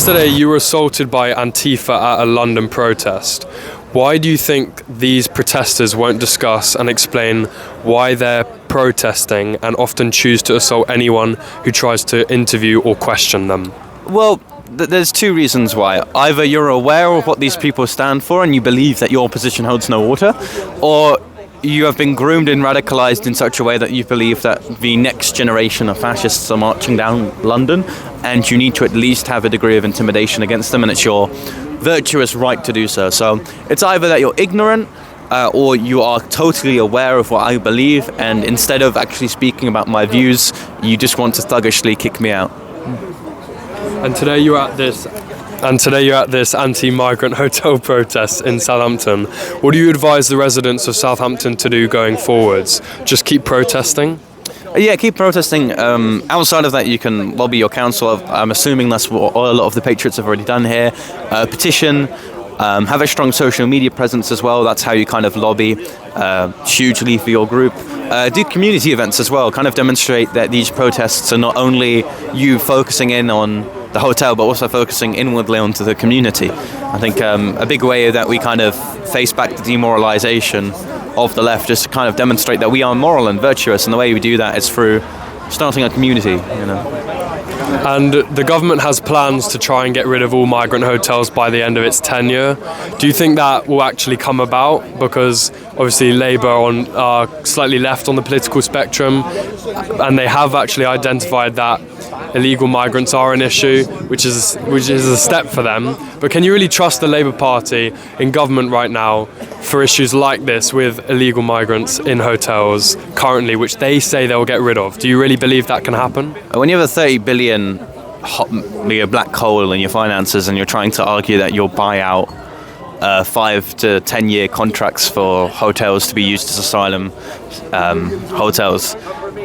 Yesterday you were assaulted by Antifa at a London protest. Why do you think these protesters won't discuss and explain why they're protesting and often choose to assault anyone who tries to interview or question them? Well, there's two reasons why. Either you're aware of what these people stand for and you believe that your position holds no water, or you have been groomed and radicalised in such a way that you believe that the next generation of fascists are marching down London and you need to at least have a degree of intimidation against them, and it's your virtuous right to do so. So it's either that you're ignorant or you are totally aware of what I believe, and instead of actually speaking about my views, you just want to thuggishly kick me out. And today you're at this anti-migrant hotel protest in Southampton. What do you advise the residents of Southampton to do going forwards? Just keep protesting? Yeah, keep protesting. Outside of that, you can lobby your council. I'm assuming that's what a lot of the Patriots have already done here. Petition, have a strong social media presence as well. That's how you kind of lobby hugely for your group. Do community events as well. Kind of demonstrate that these protests are not only you focusing in on the hotel, but also focusing inwardly onto the community. I think a big way that we kind of face back the demoralisation of the left is to kind of demonstrate that we are moral and virtuous, and the way we do that is through starting a community, you know. And the government has plans to try and get rid of all migrant hotels by the end of its tenure. Do you think that will actually come about? Because obviously Labour are slightly left on the political spectrum, and they have actually identified that illegal migrants are an issue, which is a step for them. But can you really trust the Labour Party in government right now for issues like this with illegal migrants in hotels currently, which they say they'll get rid of? Do you really believe that can happen? When you have a 30 billion black hole in your finances and you're trying to argue that you'll buy out 5 to 10 year contracts for hotels to be used as asylum hotels,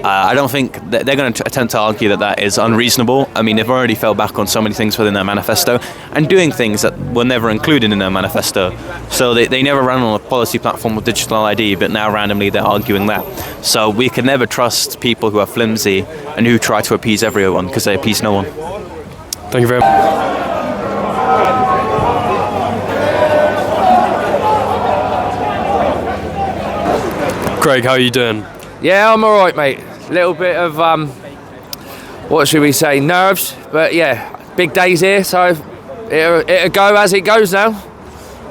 I don't think that they're going to attempt to argue that that is unreasonable. I mean, they've already fell back on so many things within their manifesto and doing things that were never included in their manifesto. So they never ran on a policy platform with digital ID, but now randomly they're arguing that. So we can never trust people who are flimsy and who try to appease everyone, because they appease no one. Thank you very much. Craig, how are you doing? Yeah, I'm alright, mate. A little bit of, what should we say, nerves. But yeah, big days here, so it'll go as it goes now.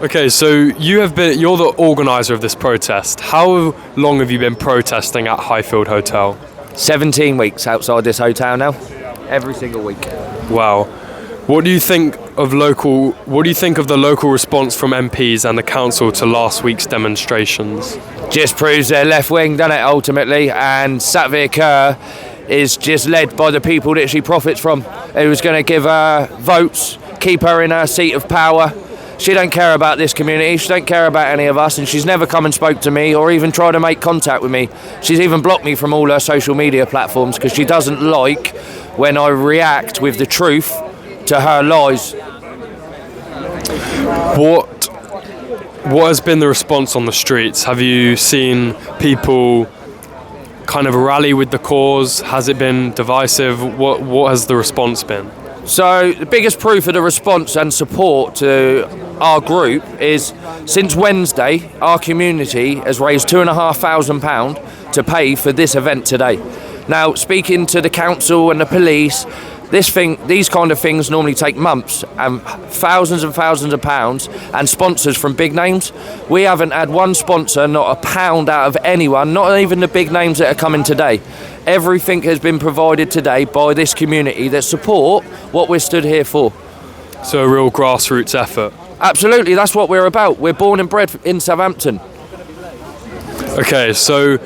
Okay, so you're the organiser of this protest. How long have you been protesting at Highfield Hotel? 17 weeks outside this hotel now. Every single week. Wow. What do you think of the local response from MPs and the council to last week's demonstrations? Just proves they're left wing, doesn't it, ultimately? And Satvir Kaur is just led by the people that she profits from, who's going to give her votes, keep her in her seat of power. She don't care about this community, she don't care about any of us, and she's never come and spoke to me or even tried to make contact with me. She's even blocked me from all her social media platforms because she doesn't like when I react with the truth to her lies. What has been the response on the streets? Have you seen people kind of rally with the cause? Has it been divisive? What has the response been? So the biggest proof of the response and support to our group is since Wednesday, our community has raised £2,500 to pay for this event today. Now, speaking to the council and the police, these kind of things normally take months and thousands of pounds, and sponsors from big names. We haven't had one sponsor, not a pound out of anyone, not even the big names that are coming today. Everything has been provided today by this community that support what we're stood here for. So a real grassroots effort. Absolutely, that's what we're about. We're born and bred in Southampton. Okay, so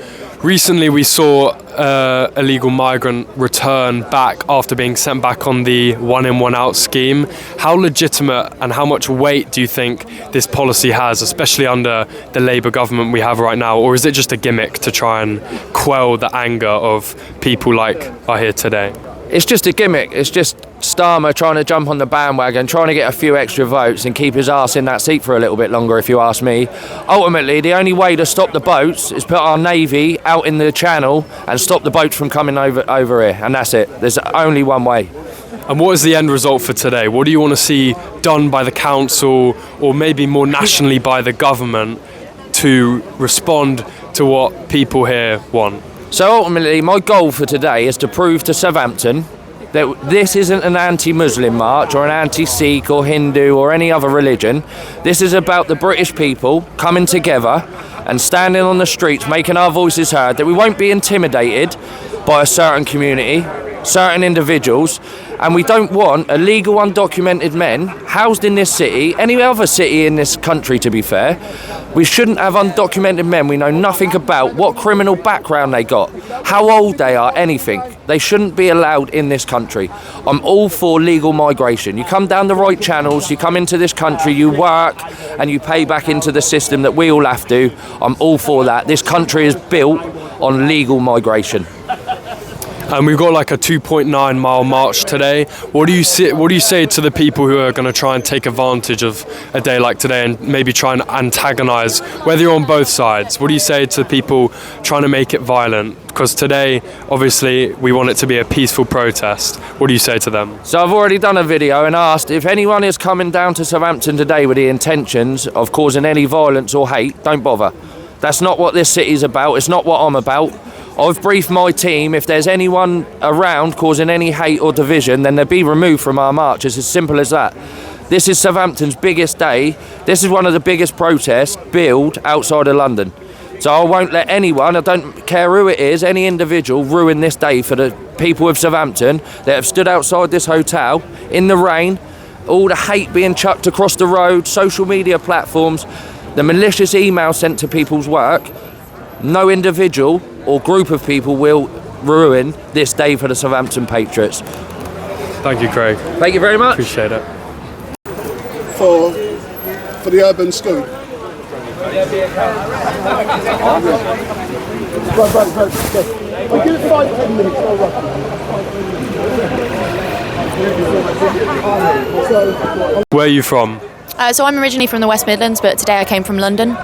recently we saw a legal migrant return back after being sent back on the one-in, one-out scheme. How legitimate and how much weight do you think this policy has, especially under the Labour government we have right now? Or is it just a gimmick to try and quell the anger of people like are here today? It's just a gimmick. It's just Starmer trying to jump on the bandwagon, trying to get a few extra votes and keep his arse in that seat for a little bit longer, if you ask me. Ultimately, the only way to stop the boats is put our Navy out in the channel and stop the boats from coming over here, and that's it. There's only one way. And what is the end result for today? What do you want to see done by the council, or maybe more nationally by the government, to respond to what people here want? So ultimately, my goal for today is to prove to Southampton that this isn't an anti-Muslim march or an anti-Sikh or Hindu or any other religion. This is about the British people coming together and standing on the streets, making our voices heard, that we won't be intimidated by a certain community, certain individuals, and we don't want illegal undocumented men housed in this city, any other city in this country to be fair. We shouldn't have undocumented men we know nothing about, what criminal background they got, how old they are, anything. They shouldn't be allowed in this country. I'm all for legal migration. You come down the right channels, you come into this country, you work and you pay back into the system that we all have to. I'm all for that. This country is built on legal migration. And we've got like a 2.9 mile march today. What do you say to the people who are going to try and take advantage of a day like today and maybe try and antagonise, whether you're on both sides? What do you say to people trying to make it violent? Because today, obviously, we want it to be a peaceful protest. What do you say to them? So I've already done a video and asked if anyone is coming down to Southampton today with the intentions of causing any violence or hate, don't bother. That's not what this city's about. It's not what I'm about. I've briefed my team. If there's anyone around causing any hate or division, then they'll be removed from our march. It's as simple as that. This is Southampton's biggest day. This is one of the biggest protests billed outside of London. So I won't let anyone, I don't care who it is, any individual, ruin this day for the people of Southampton that have stood outside this hotel in the rain, all the hate being chucked across the road, social media platforms, the malicious emails sent to people's work. No individual or group of people will ruin this day for the Southampton Patriots. Thank you, Craig. Thank you very much. Appreciate it. For the urban school. I'll give it 5-10 minutes, no rush. Where are you from? So I'm originally from the West Midlands, but today I came from London.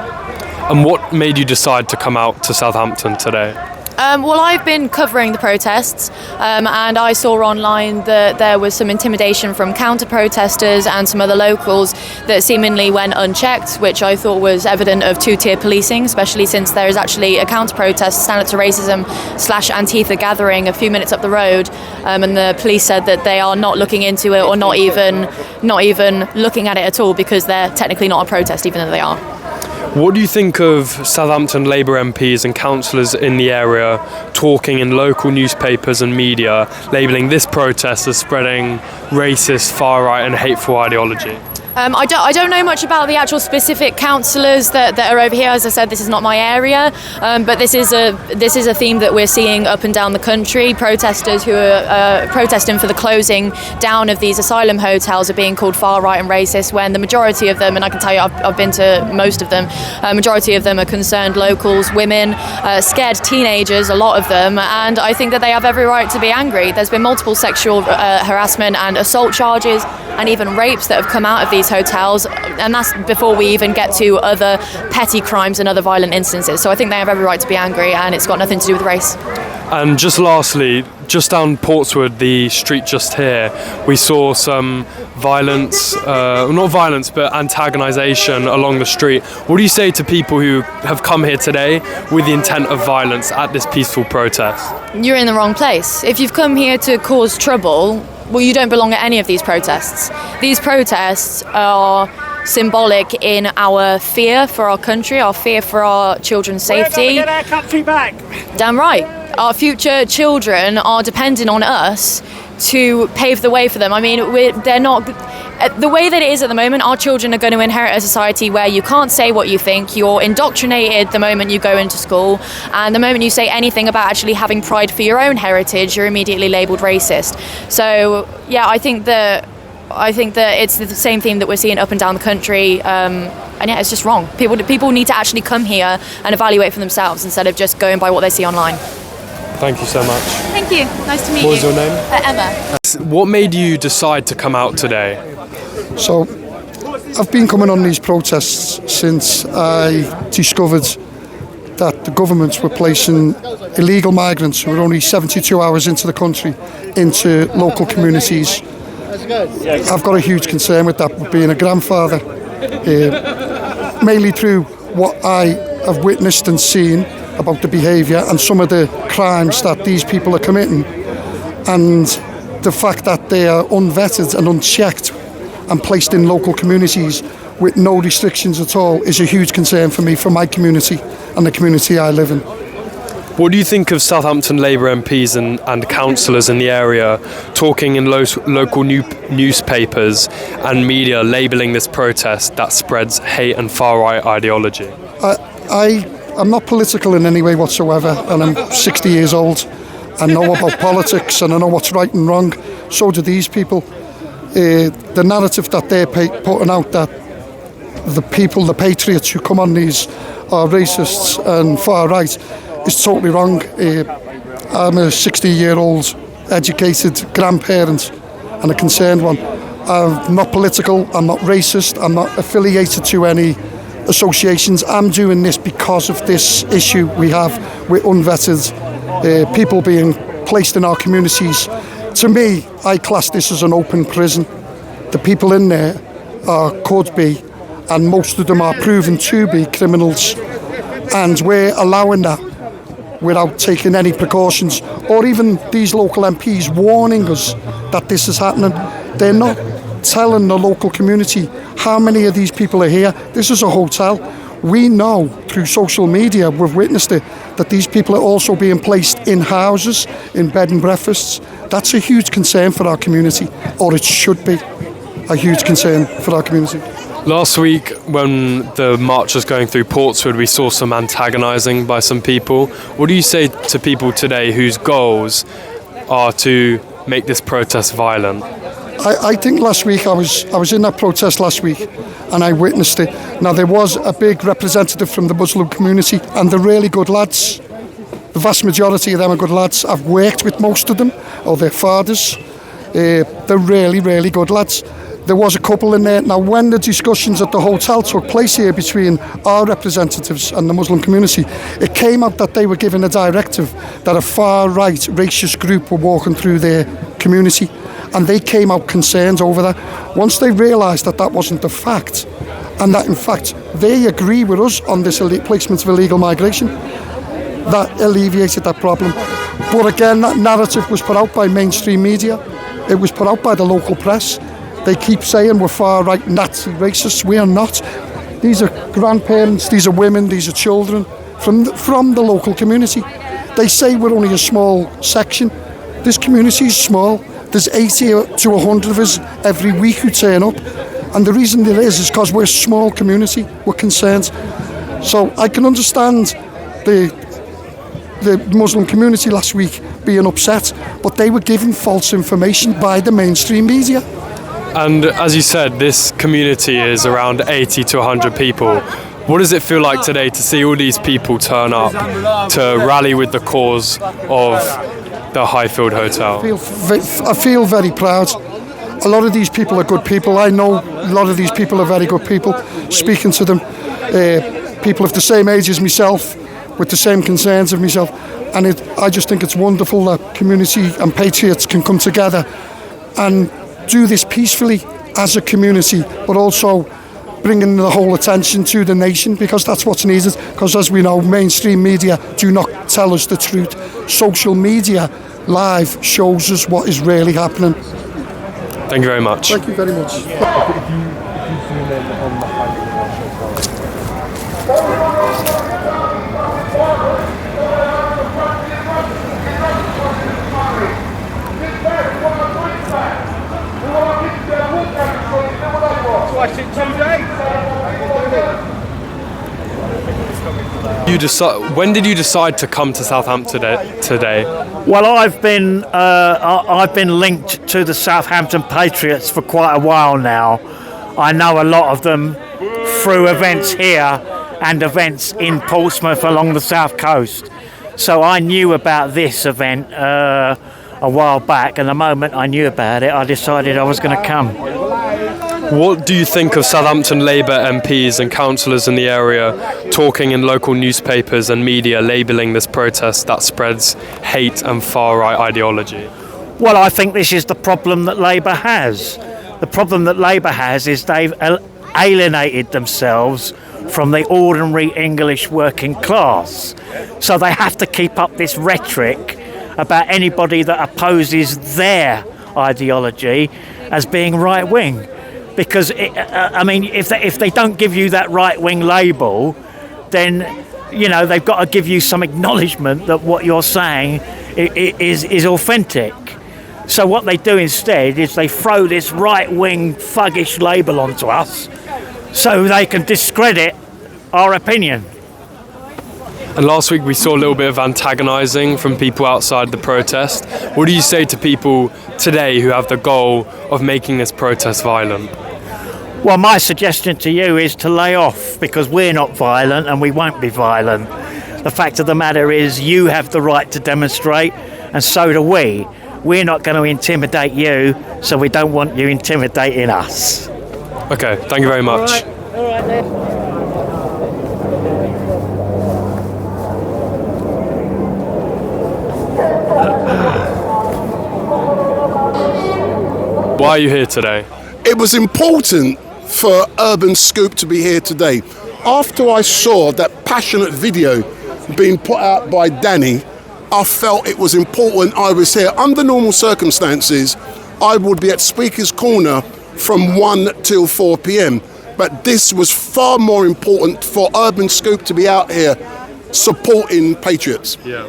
And what made you decide to come out to Southampton today? Well, I've been covering the protests, and I saw online that there was some intimidation from counter-protesters and some other locals that seemingly went unchecked, which I thought was evident of two-tier policing, especially since there is actually a counter-protest, Stand Up to Racism /Antifa gathering a few minutes up the road, and the police said that they are not looking into it or not even looking at it at all because they're technically not a protest, even though they are. What do you think of Southampton Labour MPs and councillors in the area talking in local newspapers and media, labelling this protest as spreading racist, far-right and hateful ideology? I don't know much about the actual specific councillors that are over here. As I said, this is not my area, but this is a theme that we're seeing up and down the country. Protesters who are protesting for the closing down of these asylum hotels are being called far right and racist, when the majority of them, and I can tell you I've been to most of them, majority of them are concerned locals, women, scared teenagers, a lot of them, and I think that they have every right to be angry. There's been multiple sexual harassment and assault charges and even rapes that have come out of these hotels, and that's before we even get to other petty crimes and other violent instances. So I think they have every right to be angry, and it's got nothing to do with race. And just lastly, just down Portswood, the street just here, we saw some violence, not violence, but antagonisation along the street. What do you say to people who have come here today with the intent of violence at this peaceful protest? You're in the wrong place. If you've come here to cause trouble, well, you don't belong at any of these protests. These protests are symbolic in our fear for our country, our fear for our children's safety. We're going to get our country back. Damn right. Our future children are depending on us to pave the way for them. I mean, they're not... The way that it is at the moment, our children are going to inherit a society where you can't say what you think. You're indoctrinated the moment you go into school, and the moment you say anything about actually having pride for your own heritage, you're immediately labelled racist. So, yeah, I think that it's the same theme that we're seeing up and down the country, and yeah, it's just wrong. People need to actually come here and evaluate for themselves instead of just going by what they see online. Thank you so much. Thank you. Nice to meet you. What was your name? Emma. What made you decide to come out today? So, I've been coming on these protests since I discovered that the governments were placing illegal migrants who were only 72 hours into the country into local communities. I've got a huge concern with that, being a grandfather, mainly through what I have witnessed and seen about the behaviour and some of the crimes that these people are committing, and the fact that they are unvetted and unchecked and placed in local communities with no restrictions at all is a huge concern for me, for my community and the community I live in. What do you think of Southampton Labour MPs and councillors in the area talking in local newspapers and media labelling this protest that spreads hate and far-right ideology? I'm not political in any way whatsoever, and I'm 60 years old. I know about politics and I know what's right and wrong. So do these people. The narrative that they're putting out, that the people, the patriots who come on these are racists and far right, is totally wrong. I'm a 60-year-old educated grandparent and a concerned one. I'm not political, I'm not racist, I'm not affiliated to any associations. I'm doing this because of this issue we have with unvetted people being placed in our communities. To me, I class this as an open prison. The people in there could be, and most of them are proven to be, criminals, and we're allowing that without taking any precautions, or even these local MPs warning us that this is happening. They're not telling the local community how many of these people are here. This is a hotel. We know through social media, we've witnessed it, that these people are also being placed in houses, in bed and breakfasts. That's a huge concern for our community, or it should be a huge concern for our community. Last week, when the march was going through Portswood, we saw some antagonising by some people. What do you say to people today whose goals are to make this protest violent? I think last week, I was in that protest last week and I witnessed it. Now, there was a big representative from the Muslim community, and they're really good lads. The vast majority of them are good lads. I've worked with most of them, or their fathers. They're really, really good lads. There was a couple in there. Now, when the discussions at the hotel took place here between our representatives and the Muslim community, it came out that they were given a directive that a far-right racist group were walking through their community, and they came out concerned over that. Once they realised that that wasn't the fact, and that in fact they agree with us on this placement of illegal migration, that alleviated that problem. But again, that narrative was put out by mainstream media. It was put out by the local press. They keep saying we're far-right Nazi racists. We are not. These are grandparents, these are women, these are children from the local community. They say we're only a small section. This community is small. There's 80 to 100 of us every week who turn up. And the reason there is because we're a small community. We're concerned. So I can understand the Muslim community last week being upset, but they were given false information by the mainstream media. And as you said, this community is around 80 to 100 people. What does it feel like today to see all these people turn up to rally with the cause of the Highfield Hotel? I feel very proud. A lot of these people are good people. I know a lot of these people are very good people. Speaking to them, people of the same age as myself, with the same concerns of myself. And I just think it's wonderful that community and patriots can come together and do this peacefully as a community, but also bringing the whole attention to the nation, because that's what's needed. Because as we know, mainstream media do not tell us the truth. Social media live shows us what is really happening. Thank you very much. Thank you very much. When did you decide to come to Southampton today? Well, I've been linked to the Southampton Patriots for quite a while now. I know a lot of them through events here and events in Portsmouth along the south coast. So I knew about this event a while back, and the moment I knew about it, I decided I was going to come. What do you think of Southampton Labour MPs and councillors in the area talking in local newspapers and media, labelling this protest that spreads hate and far-right ideology? Well, I think this is the problem that Labour has. The problem that Labour has is they've alienated themselves from the ordinary English working class. So they have to keep up this rhetoric about anybody that opposes their ideology as being right-wing. Because, if they don't give you that right-wing label, then, they've got to give you some acknowledgement that what you're saying is authentic. So what they do instead is they throw this right-wing thuggish label onto us so they can discredit our opinion. And last week we saw a little bit of antagonising from people outside the protest. What do you say to people today who have the goal of making this protest violent? Well, my suggestion to you is to lay off, because we're not violent and we won't be violent. The fact of the matter is you have the right to demonstrate, and so do we. We're not going to intimidate you, so we don't want you intimidating us. Okay, thank you very much. All right then. Why are you here today? It was important for Urban Scoop to be here today. After I saw that passionate video being put out by Danny, I felt it was important I was here. Under normal circumstances, I would be at Speaker's Corner from 1 till 4 p.m. But this was far more important for Urban Scoop to be out here supporting Patriots. Yeah.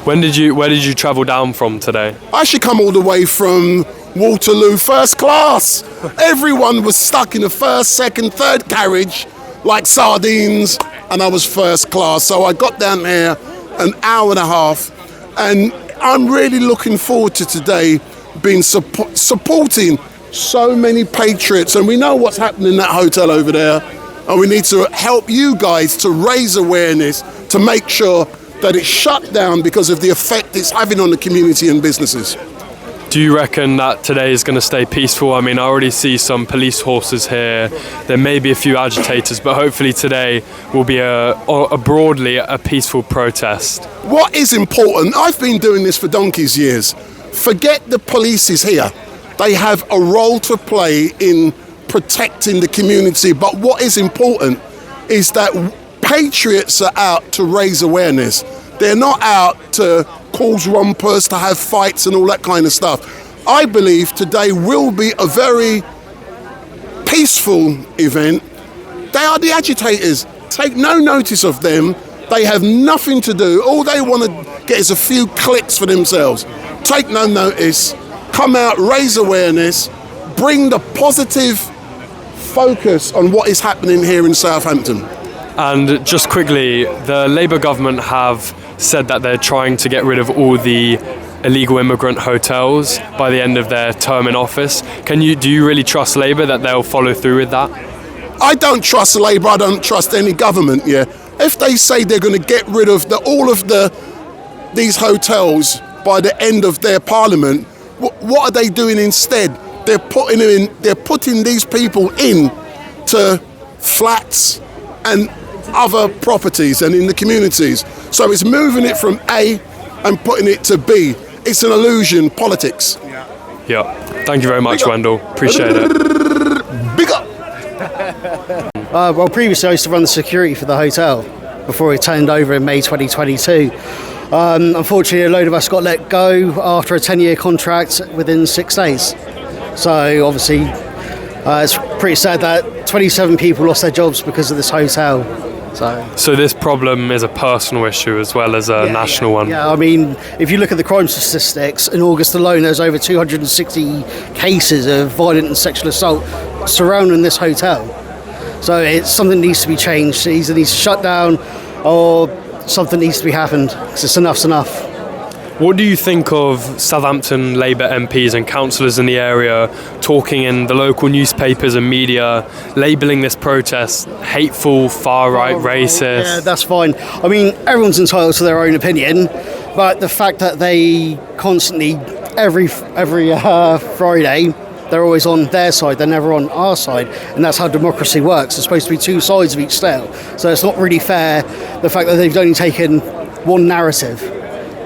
Where did you travel down from today? I should come all the way from Waterloo first class. Everyone was stuck in the first, second, third carriage like sardines, and I was first class. So I got down there an hour and a half, and I'm really looking forward to today being supporting so many Patriots. And we know what's happening in that hotel over there, and we need to help you guys to raise awareness to make sure that it's shut down because of the effect it's having on the community and businesses. Do you reckon that today is going to stay peaceful? I mean, I already see some police horses here. There may be a few agitators, but hopefully today will be broadly a peaceful protest. What is important, I've been doing this for donkey's years. Forget the police is here. They have a role to play in protecting the community. But what is important is that Patriots are out to raise awareness. They're not out to cause rompers, to have fights and all that kind of stuff. I believe today will be a very peaceful event. They are the agitators. Take no notice of them. They have nothing to do. All they want to get is a few clicks for themselves. Take no notice. Come out, raise awareness, bring the positive focus on what is happening here in Southampton. And just quickly, the Labour government have said that they're trying to get rid of all the illegal immigrant hotels by the end of their term in office. Do you really trust Labour that they'll follow through with that? I don't trust Labour, I don't trust any government, yeah. If they say they're going to get rid of all of these hotels by the end of their parliament, what are they doing instead? They're putting these people in to flats and other properties and in the communities. So it's moving it from A and putting it to B. It's an illusion, politics. Yeah. Thank you very much, Wendell. Appreciate it. Big up! Well, previously I used to run the security for the hotel before it turned over in May 2022. Unfortunately, a load of us got let go after a 10-year contract within 6 days. So obviously, it's pretty sad that 27 people lost their jobs because of this hotel. So this problem is a personal issue as well as a national one? Yeah, I mean, if you look at the crime statistics, in August alone there's over 260 cases of violent and sexual assault surrounding this hotel. So it's something that needs to be changed. It either needs to shut down or something needs to be happened, because it's enough's enough. What do you think of Southampton Labour MPs and councillors in the area talking in the local newspapers and media, labelling this protest hateful, far-right, racist? Yeah, that's fine. I mean, everyone's entitled to their own opinion, but the fact that they constantly, every Friday, they're always on their side, they're never on our side, and that's how democracy works. There's supposed to be two sides of each scale, so it's not really fair, the fact that they've only taken one narrative.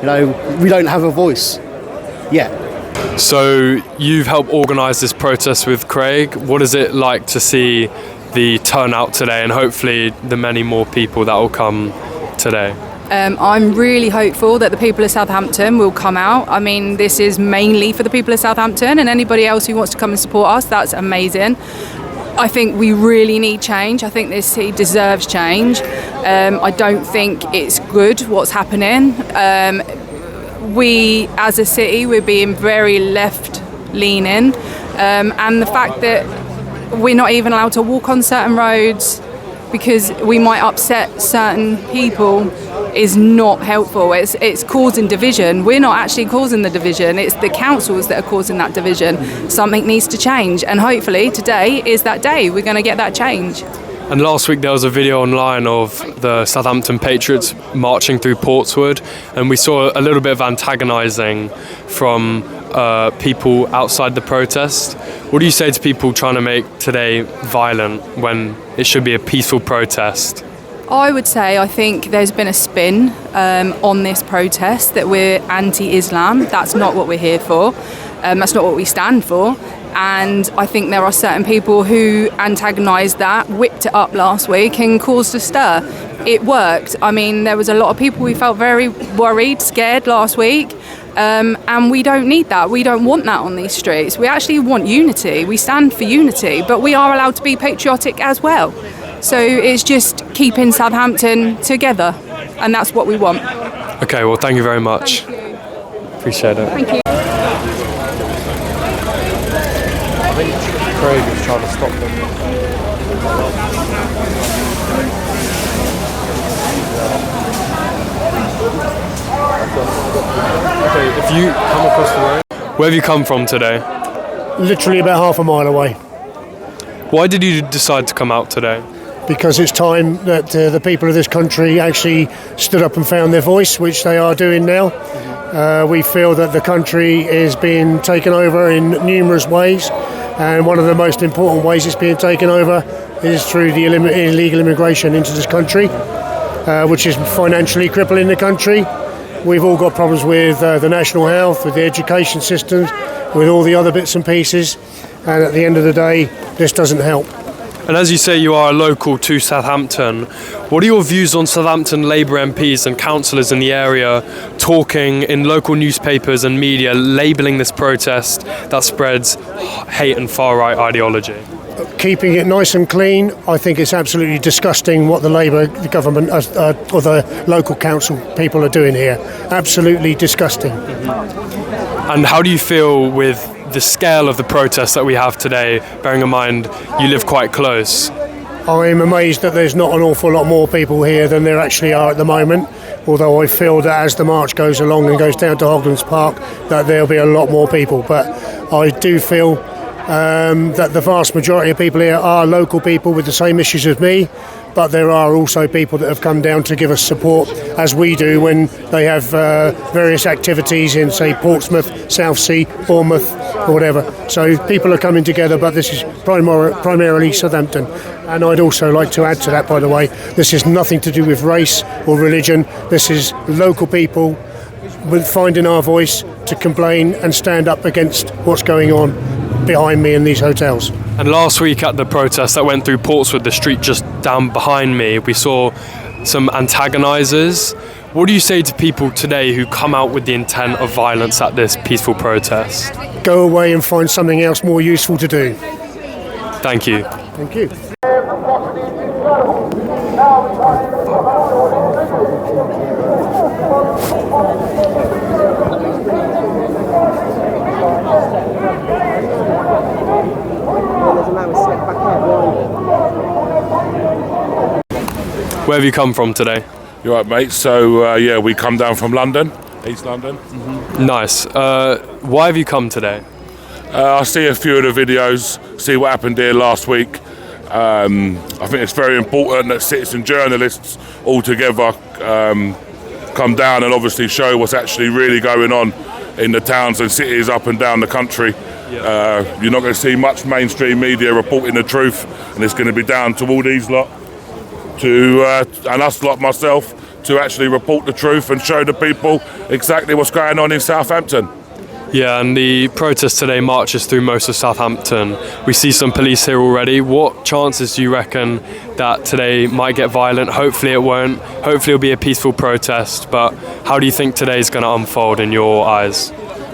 You know, we don't have a voice yet. So you've helped organise this protest with Craig. What is it like to see the turnout today, and hopefully the many more people that will come today? I'm really hopeful that the people of Southampton will come out. I mean, this is mainly for the people of Southampton, and anybody else who wants to come and support us, that's amazing. I think we really need change. I think this city deserves change. I don't think it's good what's happening. We, as a city, we're being very left-leaning, and the fact that we're not even allowed to walk on certain roads because we might upset certain people is not helpful. It's causing division. We're not actually causing the division. It's the councils that are causing that division. Something needs to change, and hopefully today is that day. We're going to get that change. And last week there was a video online of the Southampton Patriots marching through Portswood, and we saw a little bit of antagonising from people outside the protest. What do you say to people trying to make today violent when it should be a peaceful protest? I would say I think there's been a spin on this protest that we're anti-Islam. That's not what we're here for. That's not what we stand for. And I think there are certain people who antagonised that, whipped it up last week and caused a stir. It worked. I mean, there was a lot of people who felt very worried, scared last week. And we don't need that. We don't want that on these streets. We actually want unity. We stand for unity, but we are allowed to be patriotic as well. So it's just keeping Southampton together, and that's what we want. Okay, well, thank you very much. Thank you. Appreciate it. Thank you. I think Craig is trying to stop them. Okay, if you come across the road, where have you come from today? Literally about half a mile away. Why did you decide to come out today? Because it's time that the people of this country actually stood up and found their voice, which they are doing now. We feel that the country is being taken over in numerous ways, and one of the most important ways it's being taken over is through the illegal immigration into this country, which is financially crippling the country. We've all got problems with the national health, with the education systems, with all the other bits and pieces, and at the end of the day, this doesn't help. And as you say, you are a local to Southampton. What are your views on Southampton Labour MPs and councillors in the area talking in local newspapers and media, labelling this protest that spreads hate and far-right ideology? Keeping it nice and clean, I think it's absolutely disgusting what the Labour government or the local council people are doing here. Absolutely disgusting. And how do you feel with the scale of the protest that we have today, bearing in mind you live quite close? I'm amazed that there's not an awful lot more people here than there actually are at the moment, although I feel that as the march goes along and goes down to Hoglands Park that there'll be a lot more people. But I do feel that the vast majority of people here are local people with the same issues as me, but there are also people that have come down to give us support, as we do when they have various activities in, say, Portsmouth, Southsea, Bournemouth, or whatever. So people are coming together, but this is primarily Southampton. And I'd also like to add to that, by the way, this is nothing to do with race or religion. This is local people with finding our voice to complain and stand up against what's going on behind me in these hotels. And last week at the protest that went through Portswood, the street just down behind me, we saw some antagonisers. What do you say to people today who come out with the intent of violence at this peaceful protest? Go away and find something else more useful to do. Thank you. Thank you. Where have you come from today? You're right, mate. So, we come down from London, East London. Nice. Why have you come today? I see a few of the videos, see what happened here last week. I think it's very important that citizen journalists all together come down and obviously show what's actually really going on in the towns and cities up and down the country. You're not going to see much mainstream media reporting the truth, and it's going to be down to all these lot, and us lot, myself, to actually report the truth and show the people exactly what's going on in Southampton. Yeah, and the protest today marches through most of Southampton. We see some police here already. What chances do you reckon that today might get violent? Hopefully it won't. Hopefully it'll be a peaceful protest. But how do you think today's going to unfold in your eyes?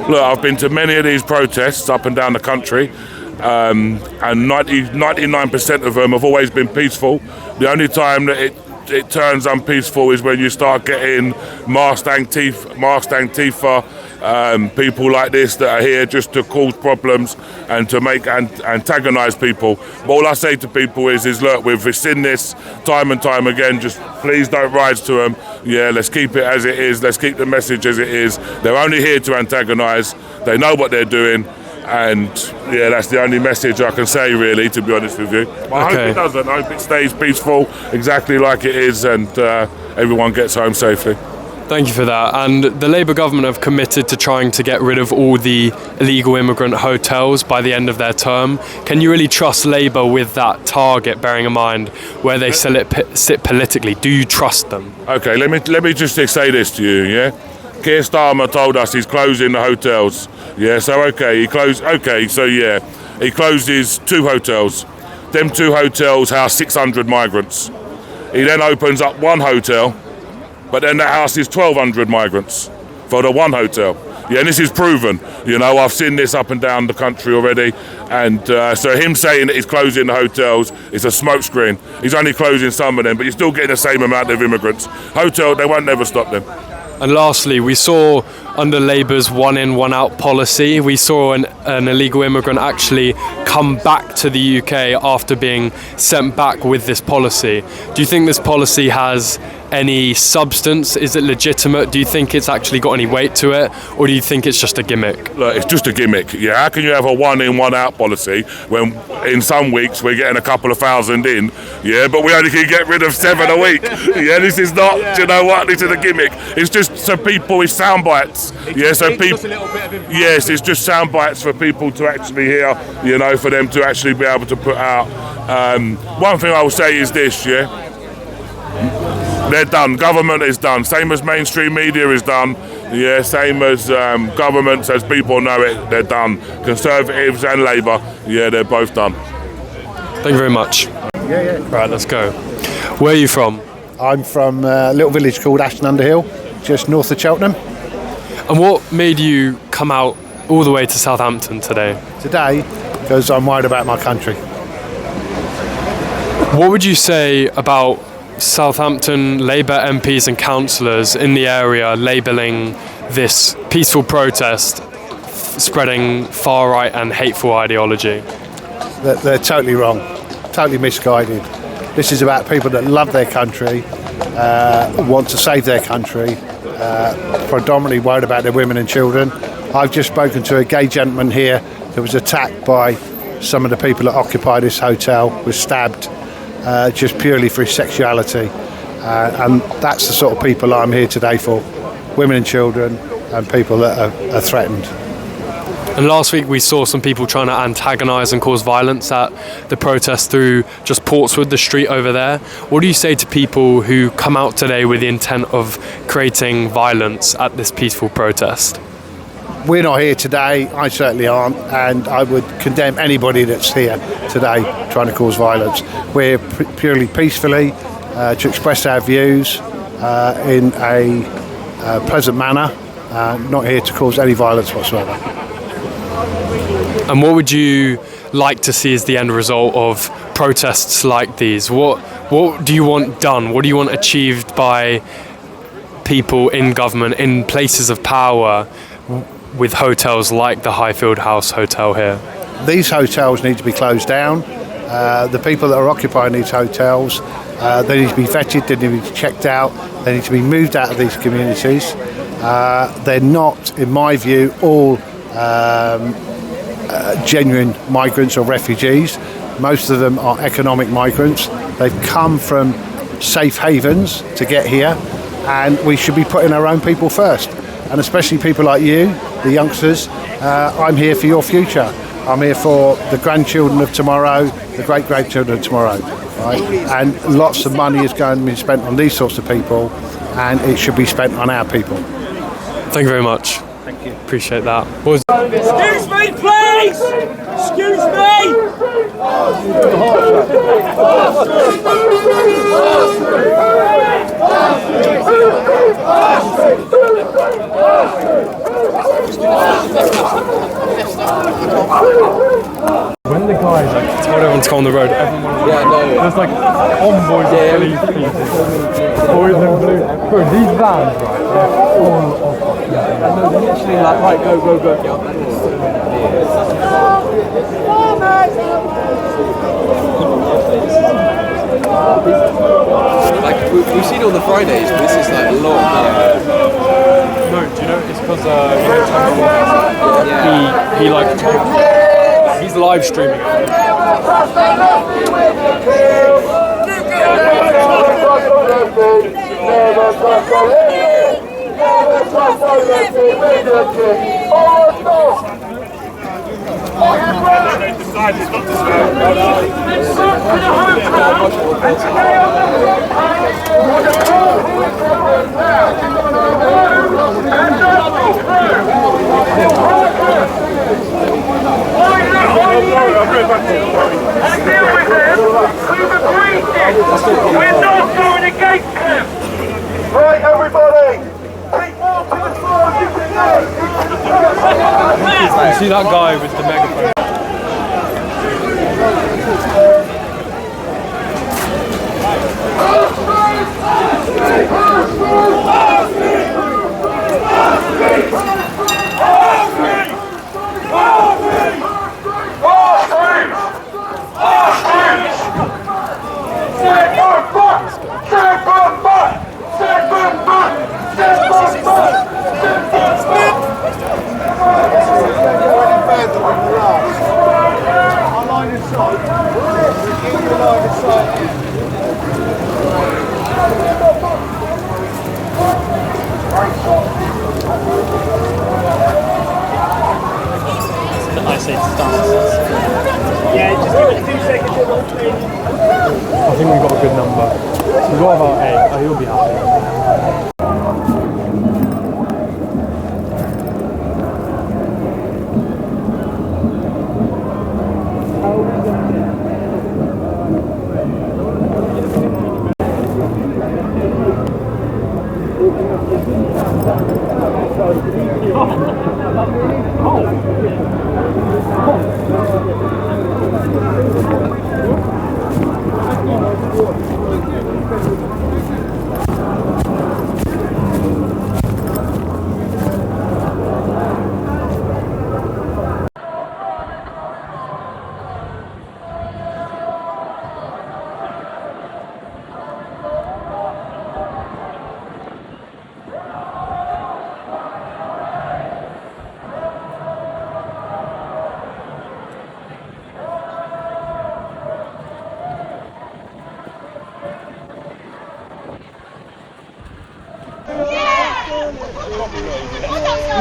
Look, I've been to many of these protests up and down the country, and 99% of them have always been peaceful. The only time that it turns unpeaceful is when you start getting masked Antifa, people like this that are here just to cause problems and to make antagonise people. But all I say to people is look, we've seen this time and time again, just please don't rise to them. Yeah, let's keep it as it is, let's keep the message as it is. They're only here to antagonise, they know what they're doing, and yeah, that's the only message I can say, really, to be honest with you. But I hope it doesn't. I hope it stays peaceful, exactly like it is, and everyone gets home safely. Thank you for that. And the Labour government have committed to trying to get rid of all the illegal immigrant hotels by the end of their term. Can you really trust Labour with that target, bearing in mind where they sit politically? Do you trust them? Okay, let me just say this to you, yeah? Keir Starmer told us he's closing the hotels. Yeah, so he closes 2 hotels. Them 2 hotels house 600 migrants. He then opens up 1 hotel, but then that houses 1,200 migrants for the 1 hotel. Yeah, and this is proven. You know, I've seen this up and down the country already. And so him saying that he's closing the hotels is a smokescreen. He's only closing some of them, but you're still getting the same amount of immigrants. They won't never stop them. And lastly, we saw under Labour's one in, one out policy, we saw an illegal immigrant actually come back to the UK after being sent back with this policy. Do you think this policy has any substance? Is it legitimate? Do you think it's actually got any weight to it? Or do you think it's just a gimmick? Look, it's just a gimmick. Yeah, how can you have a one in, one out policy when in some weeks we're getting a couple of thousand in? Yeah, but we only can get rid of 7 a week. Yeah, this is not, do you know what? This is a gimmick. It's just so people, it's sound bites. Yeah, so people, yes, it's just sound bites for people to actually hear, you know, for them to actually be able to put out. One thing I will say is this, yeah, they're done. Government is done. Same as mainstream media is done. Yeah, same as governments, as people know it, they're done. Conservatives and Labour, yeah, they're both done. Thank you very much. Yeah. Right, let's go. Where are you from? I'm from a little village called Ashton Under Hill, just north of Cheltenham. And what made you come out all the way to Southampton today? Today, because I'm worried about my country. What would you say about Southampton Labour MPs and councillors in the area labelling this peaceful protest spreading far-right and hateful ideology? They're totally wrong, totally misguided. This is about people that love their country, want to save their country, predominantly worried about their women and children. I've just spoken to a gay gentleman here who was attacked by some of the people that occupy this hotel, was stabbed just purely for his sexuality. And that's the sort of people I'm here today for, women and children and people that are threatened. And last week we saw some people trying to antagonise and cause violence at the protest through just Portswood, the street over there. What do you say to people who come out today with the intent of creating violence at this peaceful protest? We're not here today, I certainly aren't, and I would condemn anybody that's here today trying to cause violence. We're purely peacefully to express our views in a pleasant manner, not here to cause any violence whatsoever. And what would you like to see as the end result of protests like these? What do you want done? What do you want achieved by people in government, in places of power, with hotels like the Highfield Hotel here? These hotels need to be closed down. The people that are occupying these hotels, they need to be vetted, they need to be checked out, they need to be moved out of these communities. They're not, in my view, all genuine migrants or refugees. Most of them are economic migrants. They've come from safe havens to get here, and we should be putting our own people first. and especially people like you, the youngsters. I'm here for your future. I'm here for the grandchildren of tomorrow, the great-grandchildren of tomorrow, right? And lots of money is going to be spent on these sorts of people, and it should be spent on our people. Thank you very much. Thank you. Appreciate that. Excuse me, please! Excuse When the guys told everyone to go on the road, everyone there's like convoys of police pieces. Boys in blue. Bro, these vans, right, they're full of they're literally like, right, go. Like, we've seen it on the Fridays, but this is like a lot. No, do you know it's because he like he's live streaming it. We're not going against them! Right, everybody! Take more to the floor as you can. You see that guy with the megaphone? I think we've got a good number. We've got about 8. He'll be happy.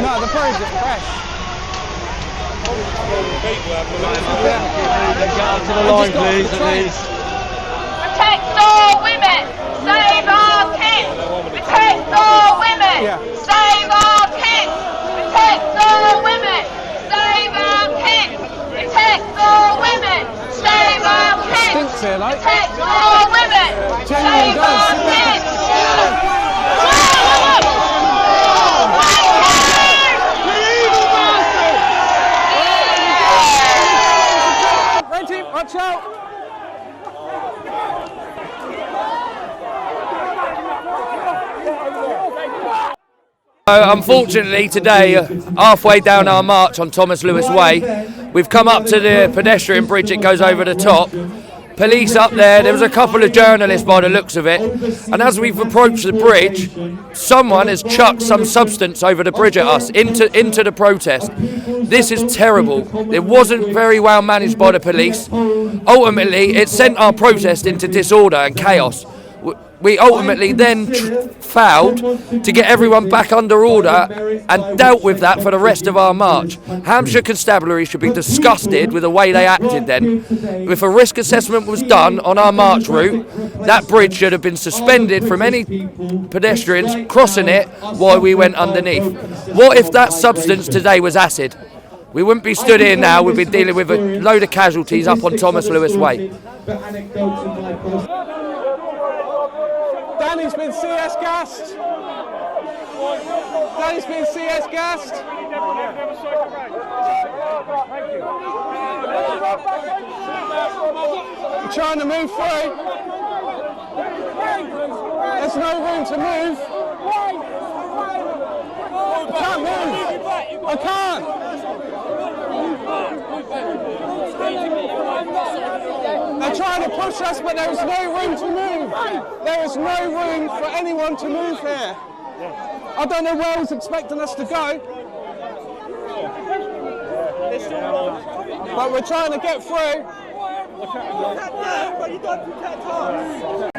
No, the pros just crash. To the line, please, please. Protect all women! Save our kids! Protect all women! Save our kids! Protect all women! Save our kids! Protect all women! Save our kids! Protect all women! Save our kids! Watch out! Unfortunately today, halfway down our march on Thomas Lewis Way, we've come up to the pedestrian bridge that goes over the top. Police up there was a couple of journalists by the looks of it, and as we've approached the bridge, someone has chucked some substance over the bridge at us, into the protest. This is terrible. It wasn't very well managed by the police. Ultimately, it sent our protest into disorder and chaos. we ultimately then failed to get everyone back under order and dealt with that for the rest of our march. Hampshire Constabulary should be disgusted with the way they acted then. If a risk assessment was done on our march route, that bridge should have been suspended from any pedestrians crossing it while we went underneath. What if that substance today was acid? We wouldn't be stood here now, we'd be dealing with a load of casualties up on Thomas Lewis Way. Danny's been CS gassed. Danny's been CS gassed. We're trying to move through. There's no room to move. I can't move. I can't. They're trying to push us, but there is no room to move. There is no room for anyone to move here. I don't know where he's expecting us to go. But we're trying to get through. But you don't protect us.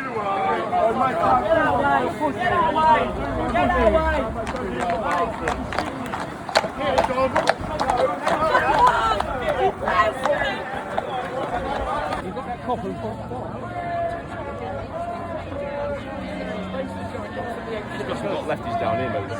Got lefties down here, maybe.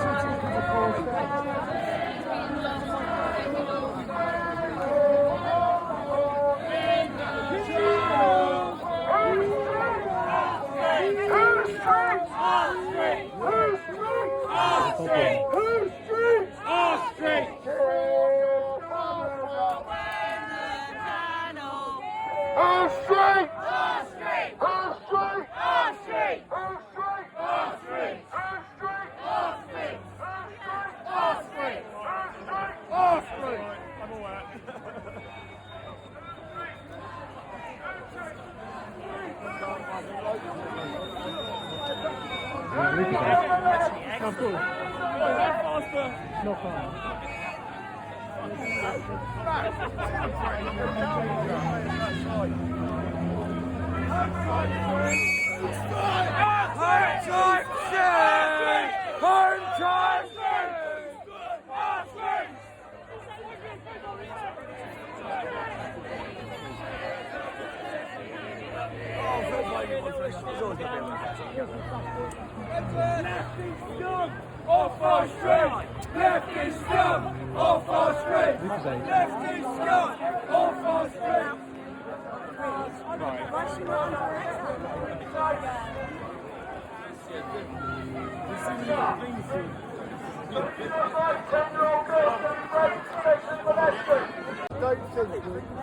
Off our street! Left is scum! Off our street! Left is scum! Off our street!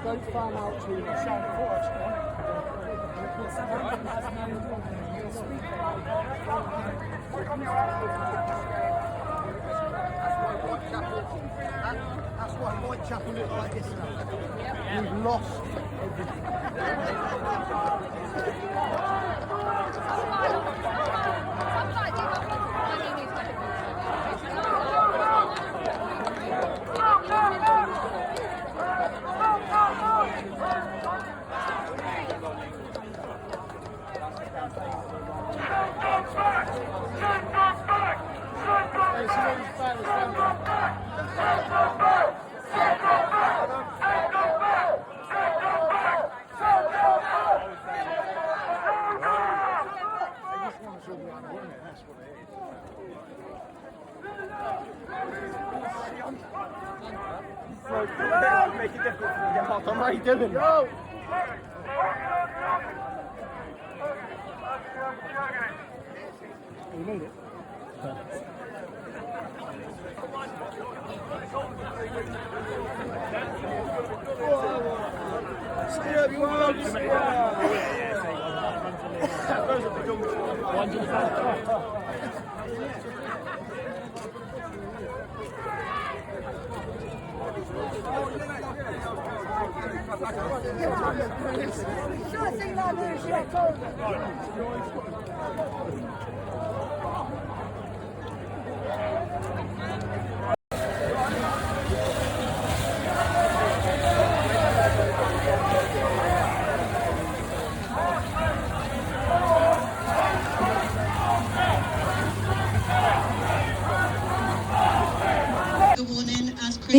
Don't fan out too much. That's what Whitechapel looked like this now. We've lost Make it difficult for me to get past. I'm already doing it. We made it.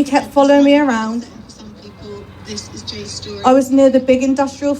She kept following me around. I was near the big industrial